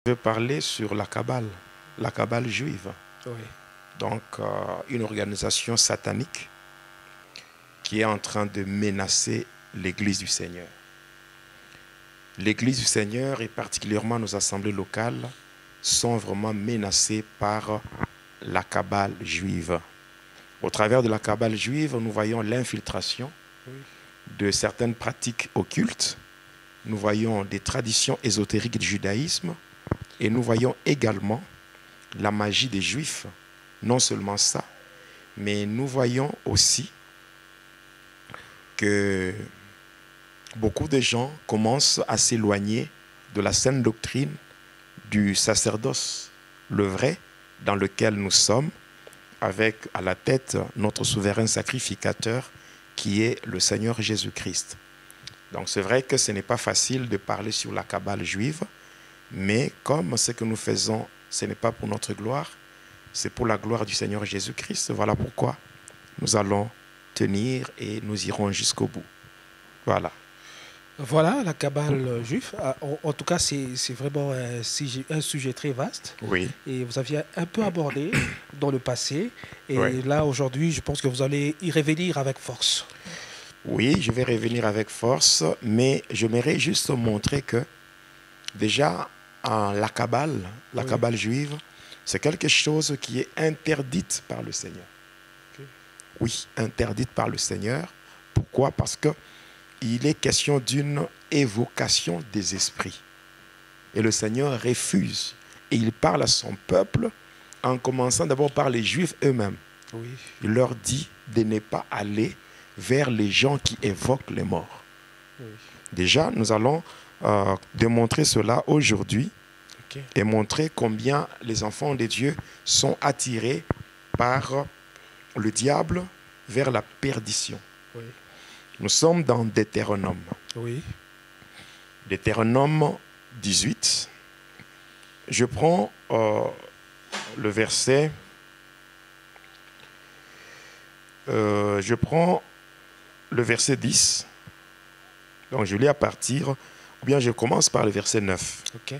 Je vais parler sur la Kabbale juive. Oui. Donc, une organisation satanique qui est en train de menacer l'Église du Seigneur. L'Église du Seigneur et particulièrement nos assemblées locales sont vraiment menacées par la Kabbale juive. Au travers de la Kabbale juive, nous voyons l'infiltration de certaines pratiques occultes. Nous voyons des traditions ésotériques du judaïsme. Et nous voyons également la magie des Juifs. Non seulement ça, mais nous voyons aussi que beaucoup de gens commencent à s'éloigner de la saine doctrine du sacerdoce, le vrai, dans lequel nous sommes, avec à la tête notre souverain sacrificateur qui est le Seigneur Jésus-Christ. Donc c'est vrai que ce n'est pas facile de parler sur la Kabbale juive, mais comme ce que nous faisons, ce n'est pas pour notre gloire, c'est pour la gloire du Seigneur Jésus-Christ. Voilà pourquoi nous allons tenir et nous irons jusqu'au bout. Voilà. Voilà, la Kabbale juive. En tout cas, c'est vraiment un sujet très vaste. Oui. Et vous aviez un peu abordé dans le passé. Et Oui. là, aujourd'hui, je pense que vous allez y revenir avec force. Oui, je vais revenir avec force, mais j'aimerais juste montrer que déjà, la Kabbale juive, c'est quelque chose qui est interdite par le Seigneur. Oui, interdite par le Seigneur. Pourquoi? Parce qu'il est question d'une évocation des esprits. Et le Seigneur refuse. Et il parle à son peuple en commençant d'abord par les Juifs eux-mêmes. Oui. Il leur dit de ne pas aller vers les gens qui évoquent les morts. Oui. Déjà, nous allons démontrer cela aujourd'hui et montrer combien les enfants de Dieu sont attirés par le diable vers la perdition. Oui. Nous sommes dans Deutéronome. Oui. Deutéronome 18. Je prends le verset. Je prends le verset 10. Donc je lis à partir, ou bien je commence par le verset 9. Ok.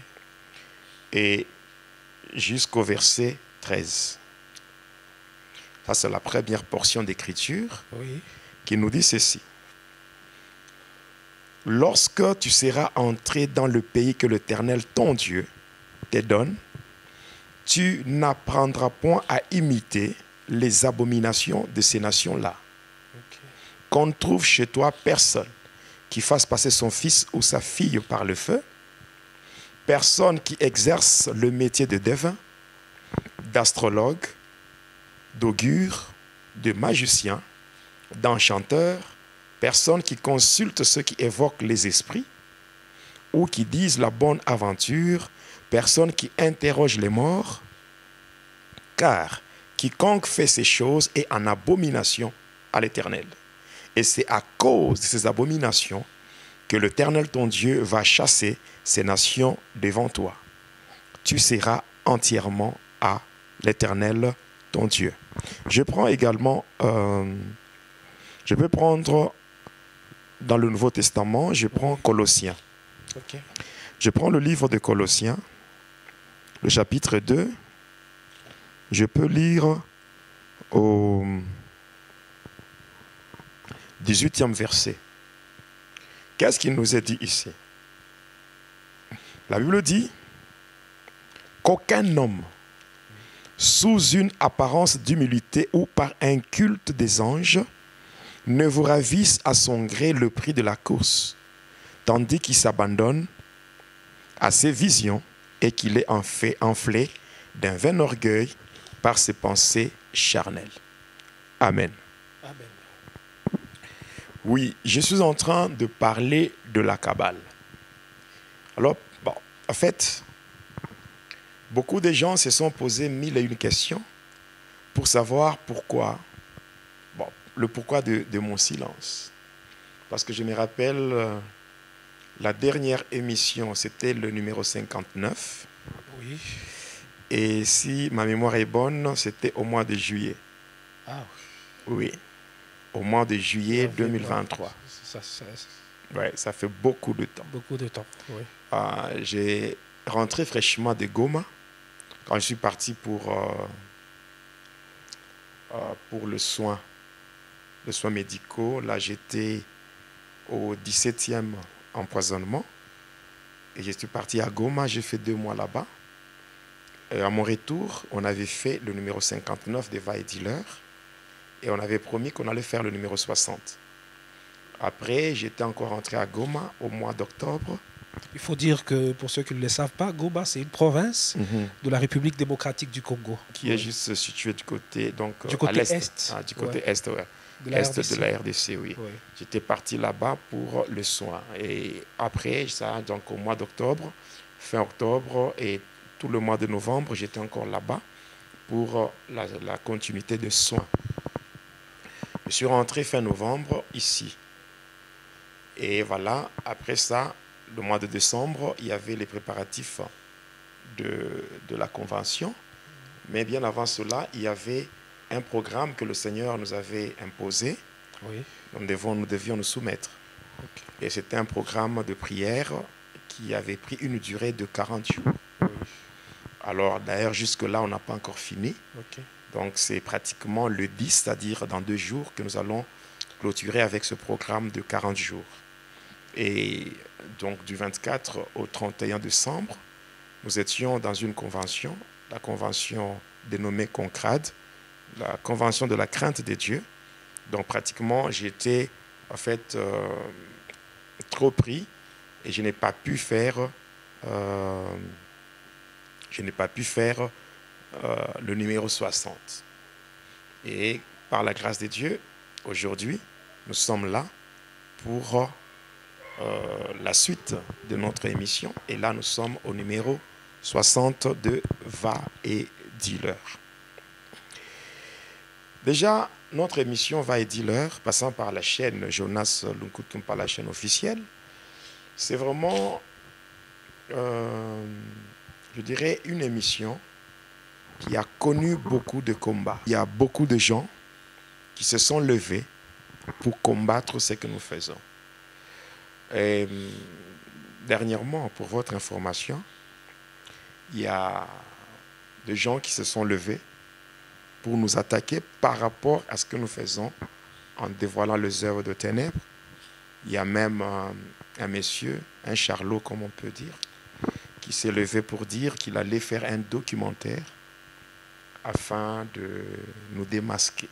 Et jusqu'au verset 13. Ça, c'est la première portion d'écriture qui nous dit ceci. Lorsque tu seras entré dans le pays que l'Éternel, ton Dieu, te donne, tu n'apprendras point à imiter les abominations de ces nations-là. Qu'on ne trouve chez toi personne qui fasse passer son fils ou sa fille par le feu, personne qui exerce le métier de devin, d'astrologue, d'augure, de magicien, d'enchanteur, personne qui consulte ceux qui évoquent les esprits ou qui disent la bonne aventure, personne qui interroge les morts, car quiconque fait ces choses est en abomination à l'Éternel. Et c'est à cause de ces abominations que l'Éternel, ton Dieu, va chasser ces nations devant toi. Tu seras entièrement à l'Éternel, ton Dieu. Je prends également, je peux prendre dans le Nouveau Testament, je prends Colossiens. Je prends le livre de Colossiens, le chapitre 2. Je peux lire au 18e verset. Qu'est-ce qu'il nous est dit ici? La Bible dit qu'aucun homme, sous une apparence d'humilité ou par un culte des anges, ne vous ravisse à son gré le prix de la course, tandis qu'il s'abandonne à ses visions et qu'il est enflé d'un vain orgueil par ses pensées charnelles. Amen. Amen. Oui, je suis en train de parler de la Kabbale. Alors, bon, en fait, beaucoup de gens se sont posés mille et une questions pour savoir pourquoi, bon, le pourquoi de mon silence. Parce que je me rappelle, la dernière émission, c'était le numéro 59. Oui. Et si ma mémoire est bonne, c'était au mois de juillet. Ah oui. Au mois de juillet 2023. Oui, ça fait beaucoup de temps. Beaucoup de temps, oui. rentré fraîchement de Goma, quand je suis parti pour les soins médicaux, là j'étais au 17e empoisonnement. Et je suis parti à Goma, j'ai fait 2 mois là-bas. Et à mon retour, on avait fait le numéro 59 des Va et Dealer. Et on avait promis qu'on allait faire le numéro 60. Après, j'étais encore rentré à Goma au mois d'octobre. Il faut dire que, pour ceux qui ne le savent pas, Goma, c'est une province de la République démocratique du Congo. Qui est juste située du côté, donc, du côté à l'est. est. Du côté est, ouais. De la Est RDC. de la RDC, oui. J'étais parti là-bas pour le soin. Et après ça, donc au mois d'octobre, fin octobre et tout le mois de novembre, j'étais encore là-bas pour la continuité de soins. Je suis rentré fin novembre ici. Et voilà, après ça, le mois de décembre, il y avait les préparatifs de la convention. Mais bien avant cela, il y avait un programme que le Seigneur nous avait imposé. Oui. Nous devions nous soumettre. Okay. Et c'était un programme de prière qui avait pris une durée de 40 jours. Oui. Alors d'ailleurs, jusque-là, on n'a pas encore fini. Okay. Donc c'est pratiquement le 10, c'est-à-dire dans 2 jours, que nous allons clôturer avec ce programme de 40 jours. Et donc du 24 au 31 décembre, nous étions dans une convention, la convention dénommée CONCRAD, la convention de la crainte des dieux. Donc pratiquement, j'étais en fait trop pris et je n'ai pas pu faire, le numéro 60. Et par la grâce de Dieu, aujourd'hui, nous sommes là pour la suite de notre émission. Et là, nous sommes au numéro 60 de Va et Dealer. Déjà, notre émission Va et Dealer, passant par la chaîne Jonas Lunkutumpa, la chaîne officielle, c'est vraiment, je dirais, une émission qui a connu beaucoup de combats. Il y a beaucoup de gens qui se sont levés pour combattre ce que nous faisons. Et dernièrement, pour votre information, il y a des gens qui se sont levés pour nous attaquer par rapport à ce que nous faisons en dévoilant les œuvres de ténèbres. Il y a même un monsieur, un charlot comme on peut dire, qui s'est levé pour dire qu'il allait faire un documentaire afin de nous démasquer,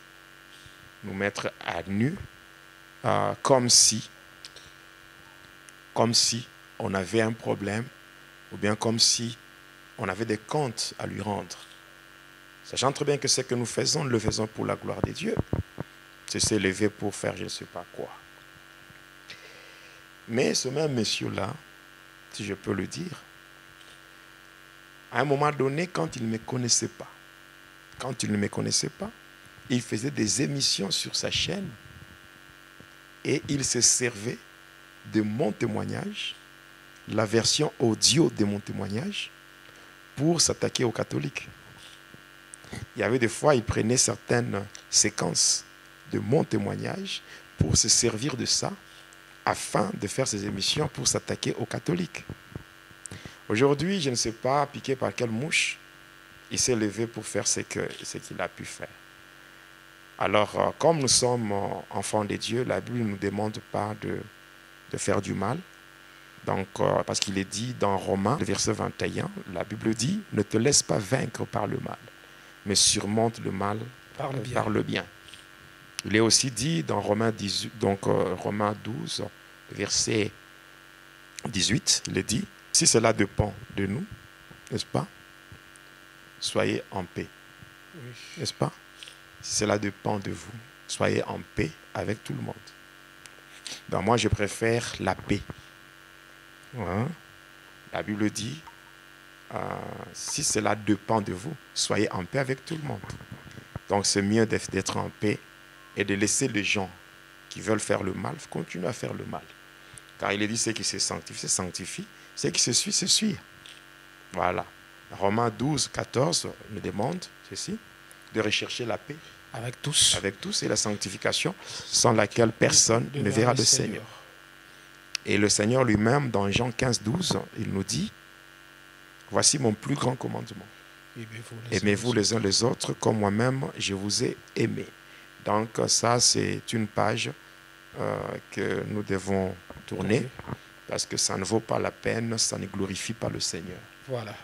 nous mettre à nu, comme si on avait un problème, ou bien comme si on avait des comptes à lui rendre. Sachant très bien que ce que nous faisons, nous le faisons pour la gloire de Dieu. C'est s'élever pour faire je ne sais pas quoi. Mais ce même monsieur-là, si je peux le dire, à un moment donné, quand il ne me connaissait pas, il faisait des émissions sur sa chaîne et il se servait de mon témoignage, la version audio de mon témoignage, pour s'attaquer aux catholiques. Il y avait des fois, il prenait certaines séquences de mon témoignage pour se servir de ça afin de faire ses émissions pour s'attaquer aux catholiques. Aujourd'hui, je ne sais pas, piqué par quelle mouche, il s'est levé pour faire ce qu'il a pu faire. Alors, comme nous sommes enfants de Dieu, la Bible ne nous demande pas de faire du mal. Donc, parce qu'il est dit dans Romains, le verset 21, la Bible dit « Ne te laisse pas vaincre par le mal, mais surmonte le mal par le bien. » Il est aussi dit dans Romains 12, verset 18, il est dit « Si cela dépend de nous, n'est-ce pas? Soyez en paix. » Oui. N'est-ce pas? Si cela dépend de vous, soyez en paix avec tout le monde. Donc moi, je préfère la paix. Hein? La Bible dit, si cela dépend de vous, soyez en paix avec tout le monde. Donc c'est mieux d'être en paix et de laisser les gens qui veulent faire le mal continuer à faire le mal. Car il est dit, ceux qui se sanctifient, ceux qui se suivent. Voilà. Romains 12, 14 nous demande ceci, de rechercher la paix. Avec tous. Avec tous et la sanctification, sans laquelle personne ne verra le Seigneur. Et le Seigneur lui-même, dans Jean 15, 12, il nous dit, Voici mon plus grand commandement. Aimez-vous Les uns les autres comme moi-même je vous ai aimé. Donc ça, c'est une page que nous devons tourner parce que ça ne vaut pas la peine, ça ne glorifie pas le Seigneur. Voilà.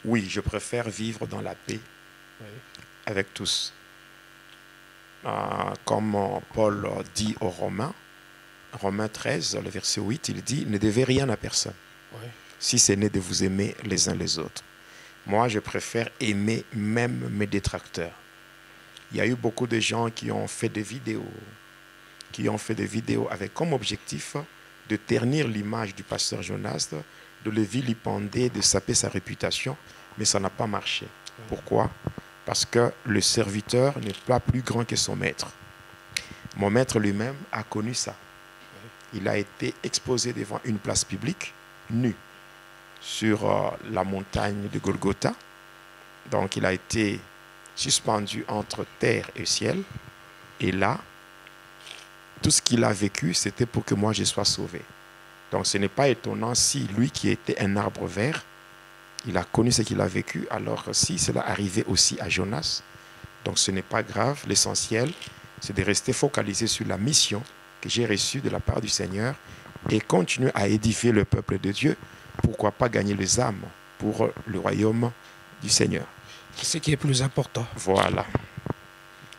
Oui, je préfère vivre dans la paix avec tous. Comme Paul dit aux Romains, Romains 13, le verset 8, il dit « Ne devez rien à personne, si ce n'est de vous aimer les uns les autres. » Moi, je préfère aimer même mes détracteurs. Il y a eu beaucoup de gens qui ont fait des vidéos, avec comme objectif de ternir l'image du pasteur Jonas, de le vilipender, de saper sa réputation, mais ça n'a pas marché. Pourquoi? Parce que le serviteur n'est pas plus grand que son maître. Mon maître lui-même a connu ça. Il a été exposé devant une place publique, nu, sur la montagne de Golgotha. Donc il a été suspendu entre terre et ciel. Et là, tout ce qu'il a vécu, c'était pour que moi je sois sauvé. Donc ce n'est pas étonnant si lui qui était un arbre vert, il a connu ce qu'il a vécu, alors si cela arrivait aussi à Jonas, donc ce n'est pas grave. L'essentiel, c'est de rester focalisé sur la mission que j'ai reçue de la part du Seigneur et continuer à édifier le peuple de Dieu. Pourquoi pas gagner les âmes pour le royaume du Seigneur. C'est ce qui est plus important. Voilà.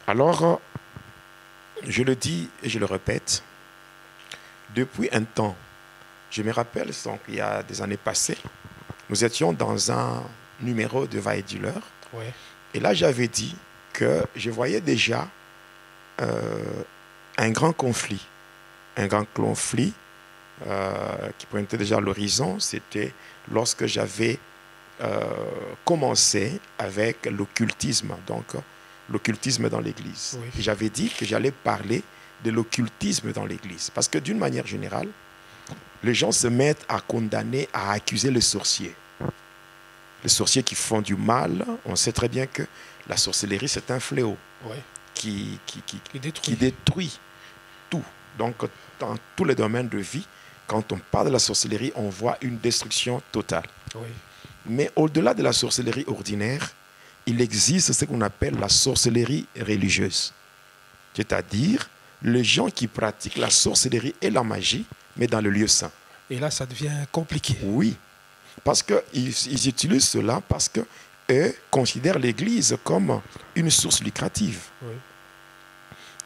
Alors, je le dis et je le répète, depuis un temps, je me rappelle, donc, il y a des années passées, nous étions dans un numéro de Va et Dealer. Et là, j'avais dit que je voyais déjà un grand conflit. Un grand conflit qui pointait déjà à l'horizon. C'était lorsque j'avais commencé avec l'occultisme, donc l'occultisme dans l'Église. Et j'avais dit que j'allais parler de l'occultisme dans l'Église. Parce que d'une manière générale, les gens se mettent à condamner, à accuser les sorciers. Les sorciers qui font du mal, on sait très bien que la sorcellerie, c'est un fléau qui détruit tout. Donc, dans tous les domaines de vie, quand on parle de la sorcellerie, on voit une destruction totale. Mais au-delà de la sorcellerie ordinaire, il existe ce qu'on appelle la sorcellerie religieuse. C'est-à-dire les gens qui pratiquent la sorcellerie et la magie, mais dans le lieu saint. Et là, ça devient compliqué. Oui, parce qu'ils utilisent cela parce qu'eux considèrent l'Église comme une source lucrative.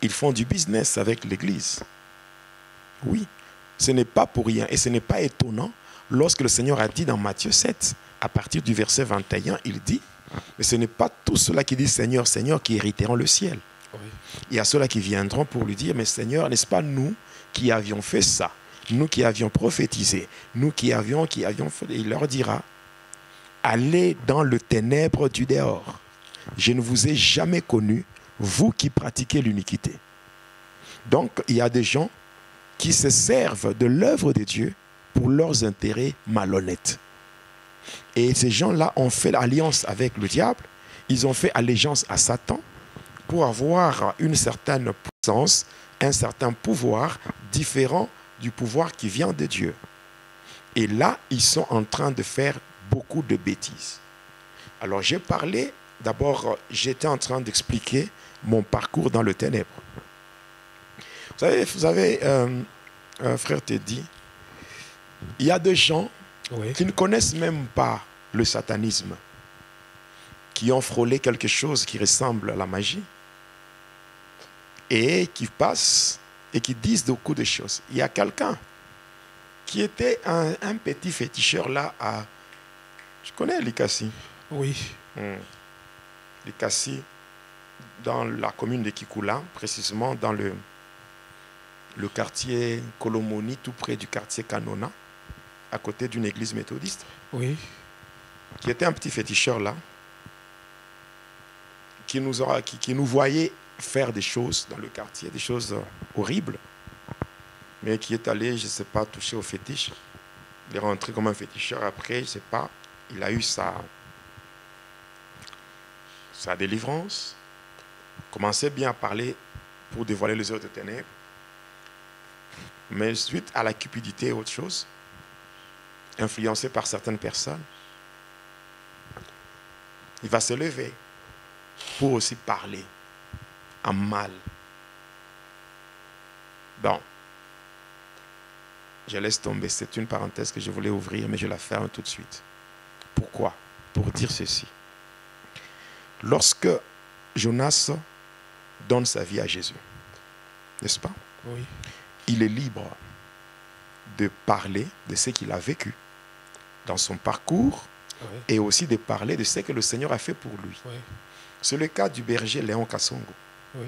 Ils font du business avec l'Église. Oui, ce n'est pas pour rien et ce n'est pas étonnant lorsque le Seigneur a dit dans Matthieu 7, à partir du verset 21, il dit, mais ce n'est pas tous ceux-là qui disent Seigneur, Seigneur qui hériteront le ciel. Il y a ceux-là qui viendront pour lui dire, mais Seigneur, n'est-ce pas nous qui avions fait ça, nous qui avions prophétisé, nous qui avions fait, et il leur dira, allez dans le ténèbre du dehors. Je ne vous ai jamais connu, vous qui pratiquez l'iniquité. Donc, il y a des gens qui se servent de l'œuvre de Dieu pour leurs intérêts malhonnêtes. Et ces gens-là ont fait l'alliance avec le diable, ils ont fait allégeance à Satan pour avoir une certaine puissance, un certain pouvoir différent du pouvoir qui vient de Dieu. Et là, ils sont en train de faire beaucoup de bêtises. Alors j'ai parlé, d'abord j'étais en train d'expliquer mon parcours dans le ténèbre. Vous savez frère Teddy, il y a des gens qui ne connaissent même pas le satanisme, qui ont frôlé quelque chose qui ressemble à la magie, et qui passent et qui disent beaucoup de choses. Il y a quelqu'un qui était un petit féticheur là à... Tu connais Likassi? Oui. Likassi, dans la commune de Kikula, précisément dans le quartier Kolomoni, tout près du quartier Kanona, à côté d'une église méthodiste. Oui. Qui était un petit féticheur là, qui nous voyait faire des choses dans le quartier, des choses horribles, mais qui est allé, je ne sais pas, toucher au fétiche. Il est rentré comme un féticheur après, je ne sais pas, il a eu sa délivrance, commençait bien à parler pour dévoiler les heures de ténèbres, mais suite à la cupidité et autre chose, influencé par certaines personnes, il va se lever pour aussi parler en mal. Bon, je laisse tomber, c'est une parenthèse que je voulais ouvrir, mais je la ferme tout de suite. Pourquoi? Pour dire ceci. Lorsque Jonas donne sa vie à Jésus, n'est-ce pas? Oui. Il est libre de parler de ce qu'il a vécu dans son parcours, Oui. et aussi de parler de ce que le Seigneur a fait pour lui. Oui. C'est le cas du berger Léon Kassongo. Oui.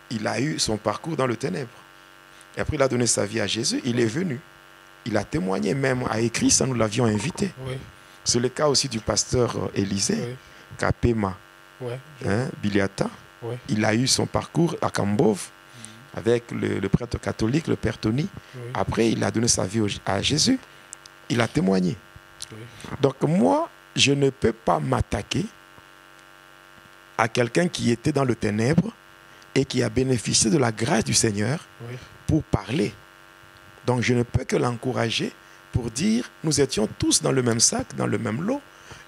Il a eu son parcours dans le ténèbre. Et après, il a donné sa vie à Jésus. Il est venu. Il a témoigné, même a écrit, ça nous l'avions invité. Oui. C'est le cas aussi du pasteur Élisée, Oui. Kapema, Oui. Biliata. Oui. Il a eu son parcours à Kambov avec le prêtre catholique, le père Tony. Oui. Après, il a donné sa vie à Jésus. Il a témoigné. Oui. Donc moi, je ne peux pas m'attaquer à quelqu'un qui était dans le ténèbre et qui a bénéficié de la grâce du Seigneur Oui. pour parler. Donc je ne peux que l'encourager pour dire, nous étions tous dans le même sac, dans le même lot,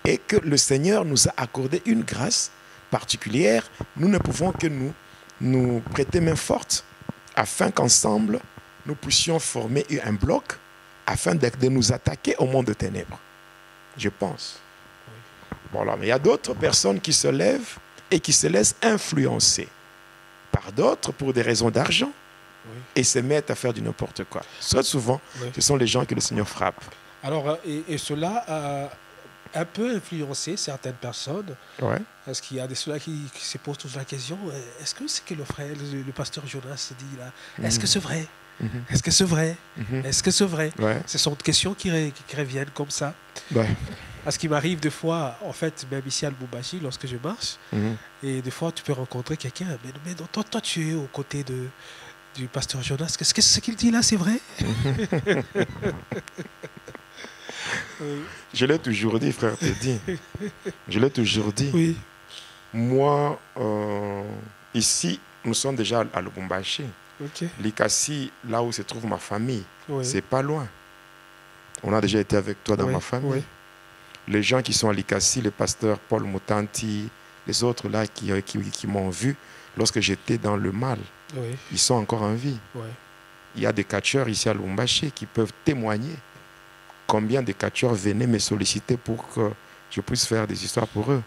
et que le Seigneur nous a accordé une grâce particulière. Nous ne pouvons que nous prêter main forte afin qu'ensemble, nous puissions former un bloc afin de nous attaquer au monde de ténèbres. Je pense. Voilà, mais il y a d'autres personnes qui se lèvent et qui se laissent influencer par d'autres pour des raisons d'argent, Oui. et se mettent à faire du n'importe quoi. Très souvent, Oui. ce sont les gens que le Seigneur frappe. Alors, et cela a un peu influencé certaines personnes. Ouais. Parce qu'il y a des ceux-là qui se posent toujours la question, est-ce que c'est que le frère, le pasteur Jonas se dit là, est-ce que c'est vrai? Est-ce que c'est vrai? Est-ce que c'est vrai? Ouais. Ce sont des questions qui reviennent comme ça. Ouais. Parce qu'il m'arrive des fois, en fait, même ici à Lubumbashi, lorsque je marche, et des fois tu peux rencontrer quelqu'un, mais toi tu es aux côtés du pasteur Jonas, qu'est-ce que ce qu'il dit là, c'est vrai? Je l'ai toujours dit, frère, te dis. Je l'ai toujours dit. Oui. Moi, ici, nous sommes déjà à Lubumbashi. Ok. Likasi, là où se trouve ma famille, Oui. c'est pas loin. On a déjà été avec toi dans Oui. ma famille. Oui. Les gens qui sont à Likasi, le pasteur Paul Mutanti, les autres là qui m'ont vu lorsque j'étais dans le mal, Oui. ils sont encore en vie. Oui. Il y a des catcheurs ici à Lubumbashi qui peuvent témoigner combien de catcheurs venaient me solliciter pour que je puisse faire des histoires pour eux.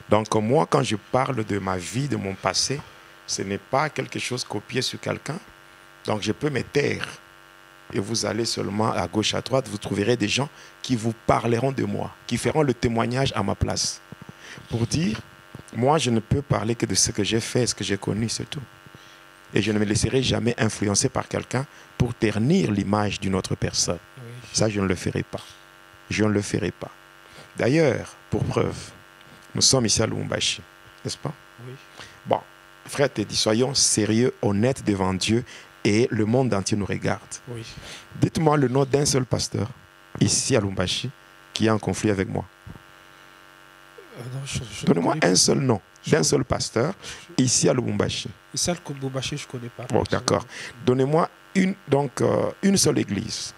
Donc moi, quand je parle de ma vie, de mon passé, ce n'est pas quelque chose copié sur quelqu'un. Donc je peux me taire. Et vous allez seulement à gauche, à droite, vous trouverez des gens qui vous parleront de moi, qui feront le témoignage à ma place. Pour dire, moi je ne peux parler que de ce que j'ai fait, ce que j'ai connu, c'est tout. Et je ne me laisserai jamais influencer par quelqu'un pour ternir l'image d'une autre personne. Oui. Ça, je ne le ferai pas. Je ne le ferai pas. D'ailleurs, pour preuve, nous sommes ici à Lubumbashi, n'est-ce pas? Oui. Bon, frère Teddy, soyons sérieux, honnêtes devant Dieu et le monde entier nous regarde. Oui. Dites-moi le nom d'un seul pasteur ici à Lubumbashi qui est en conflit avec moi. Non, je Donnez-moi ne connais un seul nom d'un seul pasteur ici à Lubumbashi. pas. Ça, le Lubumbashi, je ne connais pas. Bon, d'accord. Donnez-moi une seule église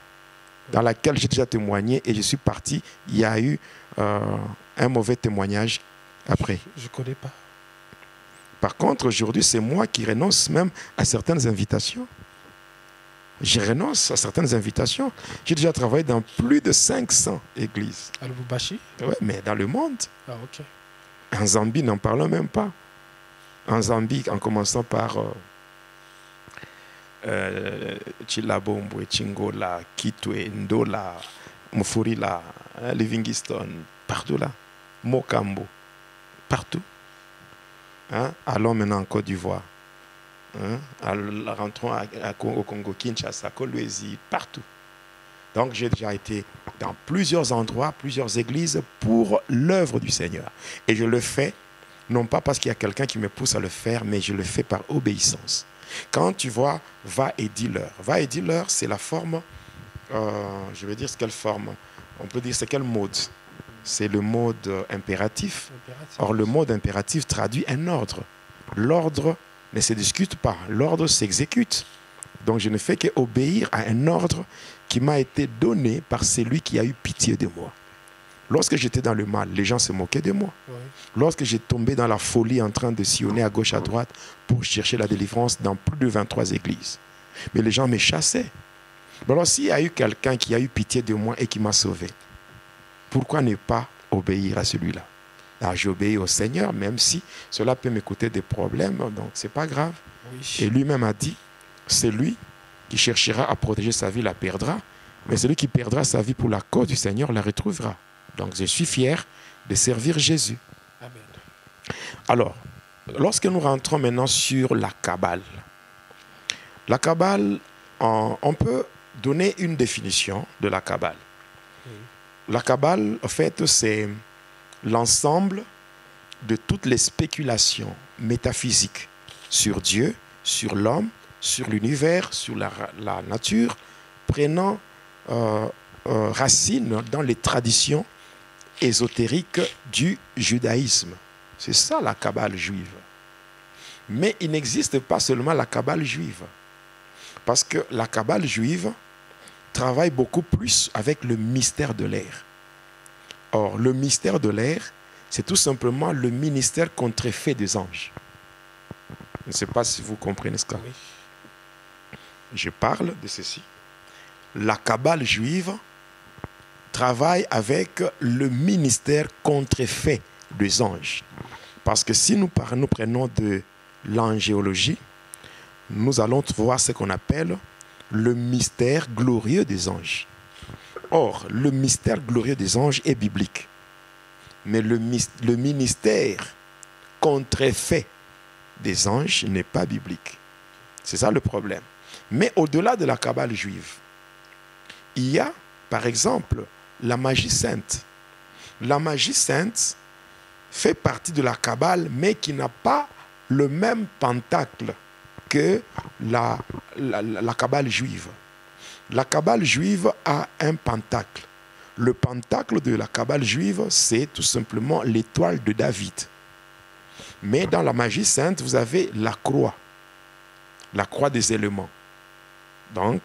dans laquelle j'ai déjà témoigné et je suis parti. Il y a eu un mauvais témoignage après. Je ne connais pas. Par contre, aujourd'hui, c'est moi qui renonce même à certaines invitations. Je renonce à certaines invitations. J'ai déjà travaillé dans plus de 500 églises. À Lubumbashi? Ouais, mais dans le monde. Ah, ok. En Zambie, n'en parlons même pas. En Zambie, en commençant par Chilabombo, Chingola, Kitwe, Ndola, Mufurila, Livingstone, partout là. Mokambo, partout. Hein? Allons maintenant en Côte d'Ivoire. Hein? Rentrons au Congo, Kinshasa, Kolwezi, partout. Donc j'ai déjà été dans plusieurs endroits, plusieurs églises pour l'œuvre du Seigneur. Et je le fais, non pas parce qu'il y a quelqu'un qui me pousse à le faire, mais je le fais par obéissance. Quand tu vois, va et dis-leur. Va et dis-leur, c'est la forme, je vais dire c'est quelle forme. On peut dire c'est quel mode. C'est le mode impératif. Or, le mode impératif traduit un ordre. L'ordre ne se discute pas, l'ordre s'exécute. Donc je ne fais qu'obéir à un ordre qui m'a été donné par celui qui a eu pitié de moi. Lorsque j'étais dans le mal, les gens se moquaient de moi. Oui. Lorsque j'ai tombé dans la folie en train de sillonner à gauche, à droite pour chercher la délivrance dans plus de 23 églises. Mais les gens me chassaient. Mais alors s'il y a eu quelqu'un qui a eu pitié de moi et qui m'a sauvé, pourquoi ne pas obéir à celui-là? Alors j'obéis au Seigneur, même si cela peut me coûter des problèmes, donc ce n'est pas grave. Oui. Et lui-même a dit, celui qui cherchera à protéger sa vie la perdra, mais celui qui perdra sa vie pour la cause du Seigneur la retrouvera. Donc je suis fier de servir Jésus. Amen. Alors, lorsque nous rentrons maintenant sur la Kabbale, on peut donner une définition de la Kabbale. La Kabbale, en fait, c'est l'ensemble de toutes les spéculations métaphysiques sur Dieu, sur l'homme, sur l'univers, sur la nature, prenant racine dans les traditions ésotériques du judaïsme. C'est ça la Kabbale juive. Mais il n'existe pas seulement la Kabbale juive. Parce que la Kabbale juive travaille beaucoup plus avec le mystère de l'air. Or, le mystère de l'air, c'est tout simplement le ministère contrefait des anges. Je ne sais pas si vous comprenez ce que Oui. je parle de ceci. La Kabbale juive travaille avec le ministère contrefait des anges. Parce que si nous prenons de l'angéologie, nous allons voir ce qu'on appelle le mystère glorieux des anges. Or, le mystère glorieux des anges est biblique. Mais le ministère contrefait des anges n'est pas biblique. C'est ça le problème. Mais au-delà de la Kabbale juive, il y a, par exemple, la magie sainte. La magie sainte fait partie de la Kabbale, mais qui n'a pas le même pentacle que la Kabbale juive. La Kabbale juive a un pentacle. Le pentacle de la Kabbale juive, c'est tout simplement l'étoile de David. Mais dans la magie sainte, vous avez la croix des éléments. Donc,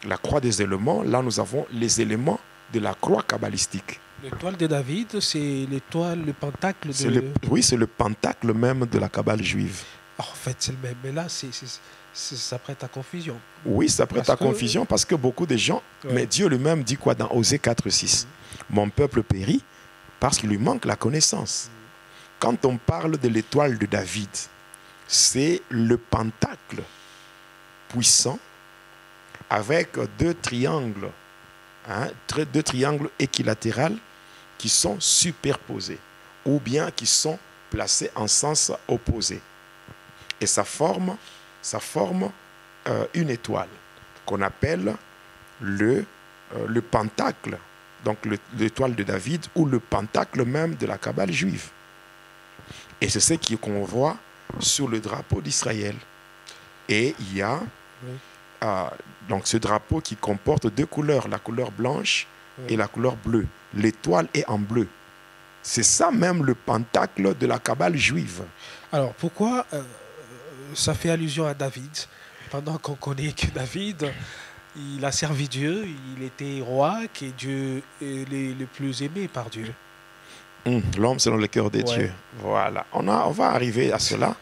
la croix des éléments, là nous avons les éléments de la croix kabbalistique. L'étoile de David, c'est l'étoile, le pentacle de... Oui, c'est le pentacle même de la Kabbale juive. En fait, c'est le même. Mais là, ça prête à confusion. Oui, ça prête à confusion parce que beaucoup de gens... Ouais. Mais Dieu lui-même dit quoi dans Osée 4,6 ? Mon peuple périt parce qu'il lui manque la connaissance. Quand on parle de l'étoile de David, c'est le pentacle puissant avec deux triangles équilatéraux qui sont superposés ou bien qui sont placés en sens opposé. Et ça forme une étoile qu'on appelle le pentacle, donc l'étoile de David ou le pentacle même de la Kabbale juive. Et c'est ce qu'on voit sur le drapeau d'Israël. Et il y a donc ce drapeau qui comporte deux couleurs, la couleur blanche et la couleur bleue. L'étoile est en bleu. C'est ça même le pentacle de la Kabbale juive. Alors, pourquoi ça fait allusion à David, pendant qu'on connaît que David, il a servi Dieu, il était roi, que Dieu est le plus aimé par Dieu. L'homme selon le cœur de Dieu. Voilà. On va arriver à cela.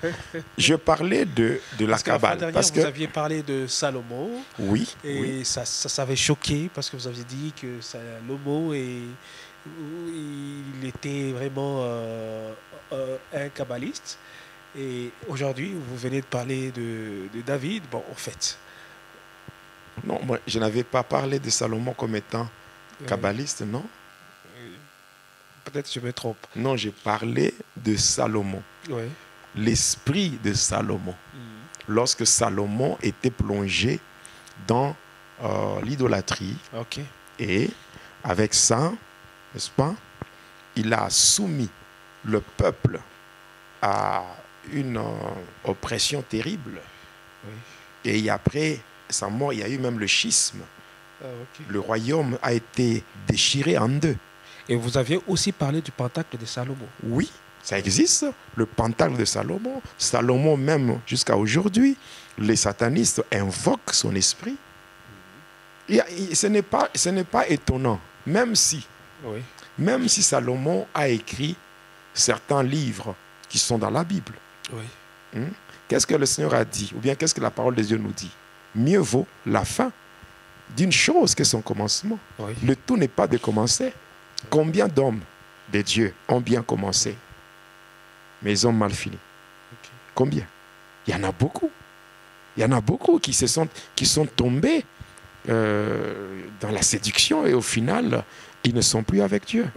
Je parlais de la Kabbale. Parce que vous aviez parlé de Salomon. Oui. Et ça avait choqué parce que vous aviez dit que Salomon il était vraiment un kabbaliste. Et aujourd'hui, vous venez de parler de David. Bon, en fait. Non, moi, je n'avais pas parlé de Salomon comme étant kabbaliste, non? Peut-être que je me trompe. Non, j'ai parlé de Salomon. Oui. L'esprit de Salomon. Lorsque Salomon était plongé dans l'idolâtrie. Okay. Et avec ça, n'est-ce pas, il a soumis le peuple à une oppression terrible. Oui. Et après sa mort, il y a eu même le schisme. Okay. Le royaume a été déchiré en deux. Et vous aviez aussi parlé du pentacle de Salomon. Oui, Ça existe, le Pentacle de Salomon. Salomon même, jusqu'à aujourd'hui, les satanistes invoquent son esprit. Ce n'est pas étonnant, même si Salomon a écrit certains livres qui sont dans la Bible. Oui. Qu'est-ce que le Seigneur a dit? Ou bien qu'est-ce que la parole de Dieu nous dit? Mieux vaut la fin d'une chose que son commencement. Oui. Le tout n'est pas de commencer. Combien d'hommes de Dieu ont bien commencé, mais ils ont mal fini? Combien? Il y en a beaucoup. Il y en a beaucoup qui sont tombés dans la séduction et au final, ils ne sont plus avec Dieu.